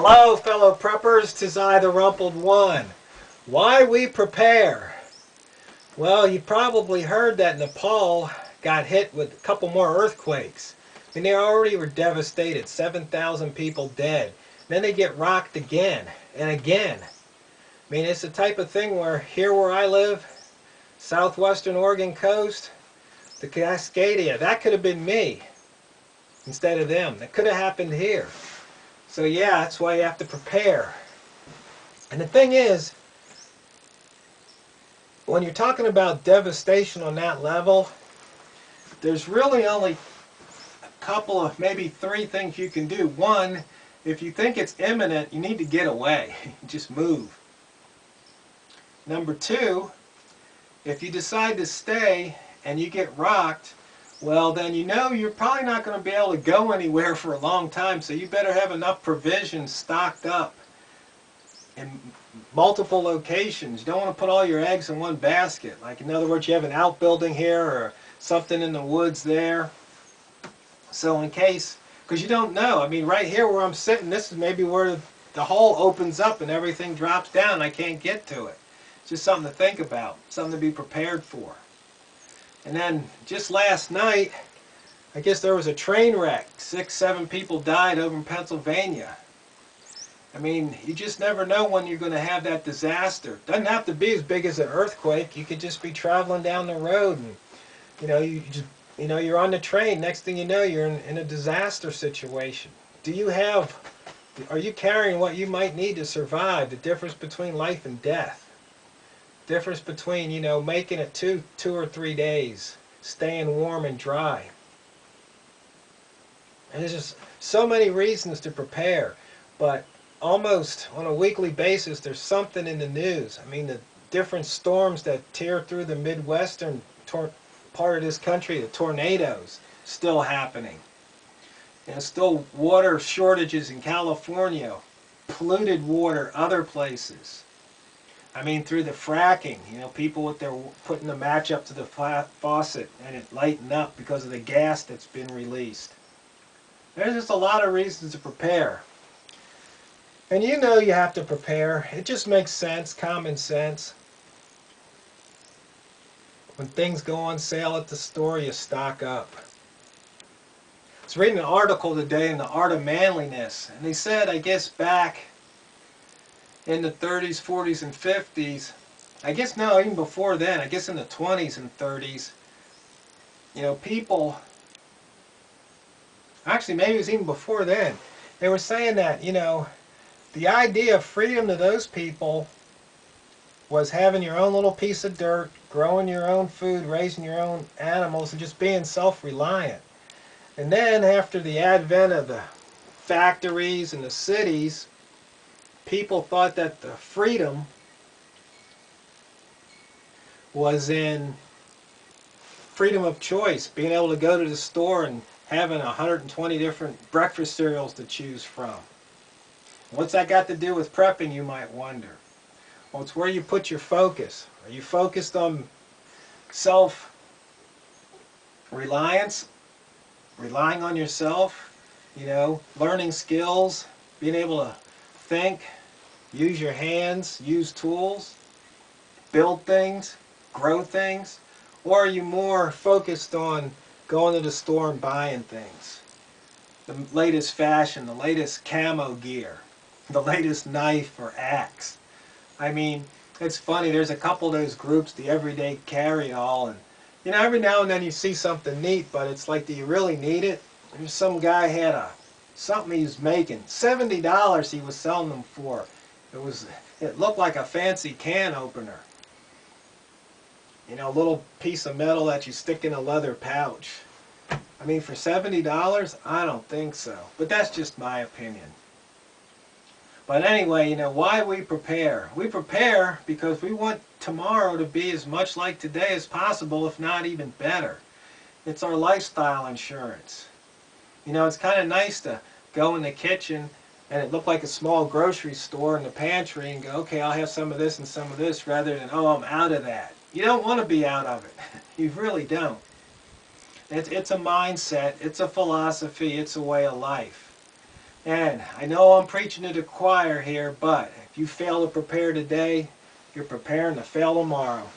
Hello, fellow preppers. 'Tis I, the Rumpled One. Why we prepare? Well, you probably heard that Nepal got hit with a couple more earthquakes. I mean, they already were devastated. 7,000 people dead. Then they get rocked again and again. I mean, it's the type of thing where here where I live, southwestern Oregon coast, the Cascadia, that could have been me instead of them. That could have happened here. So yeah, that's why you have to prepare. And the thing is, when you're talking about devastation on that level, there's really only a couple of, maybe three things you can do. One, if you think it's imminent, you need to get away. Just move. Number two, if you decide to stay and you get rocked, well, then you know you're probably not going to be able to go anywhere for a long time, so you better have enough provisions stocked up in multiple locations. You don't want to put all your eggs in one basket. Like, in other words, you have an outbuilding here or something in the woods there. So in case, because you don't know. I mean, right here where I'm sitting, this is maybe where the hole opens up and everything drops down. I can't get to it. It's just something to think about, something to be prepared for. And then just last night, I guess there was a train wreck. 6, 7 people died over in Pennsylvania. I mean, you just never know when you're going to have that disaster. Doesn't have to be as big as an earthquake. You could just be traveling down the road and, you're on the train. Next thing you know, you're in a disaster situation. Are you carrying what you might need to survive? The difference between life and death. Difference between, making it two or 3 days, staying warm and dry. And there's just so many reasons to prepare, but almost on a weekly basis there's something in the news. I mean, the different storms that tear through the Midwestern part of this country, the tornadoes, still happening. Still water shortages in California, polluted water other places. I mean, through the fracking, people with their putting the match up to the faucet and it lighting up because of the gas that's been released. There's just a lot of reasons to prepare. And you have to prepare. It just makes sense, common sense. When things go on sale at the store, you stock up. I was reading an article today in The Art of Manliness, and they said, I guess back in the 30s, 40s, and 50s, I guess no, even before then, I guess in the 20s and 30s, people, actually maybe it was even before then, they were saying that, the idea of freedom to those people was having your own little piece of dirt, growing your own food, raising your own animals, and just being self-reliant. And then after the advent of the factories and the cities, people thought that the freedom was in freedom of choice, being able to go to the store and having 120 different breakfast cereals to choose from. What's that got to do with prepping, you might wonder? Well, it's where you put your focus. Are you focused on self-reliance, relying on yourself, learning skills, being able to think, use your hands, use tools, build things, grow things? Or are you more focused on going to the store and buying things? The latest fashion, the latest camo gear, the latest knife or axe. I mean, it's funny, there's a couple of those groups, the everyday carry-all, and every now and then you see something neat, but it's like, do you really need it? There's some guy had something he was making, $70 he was selling them for. It looked like a fancy can opener. A little piece of metal that you stick in a leather pouch. I mean, for $70, I don't think so. But that's just my opinion. But anyway, why we prepare? We prepare because we want tomorrow to be as much like today as possible, if not even better. It's our lifestyle insurance. It's kind of nice to go in the kitchen and it looked like a small grocery store in the pantry and go, okay, I'll have some of this and some of this, rather than, oh, I'm out of that. You don't want to be out of it. You really don't. It's a mindset, it's a philosophy, it's a way of life. And I know I'm preaching to the choir here, but if you fail to prepare today, you're preparing to fail tomorrow.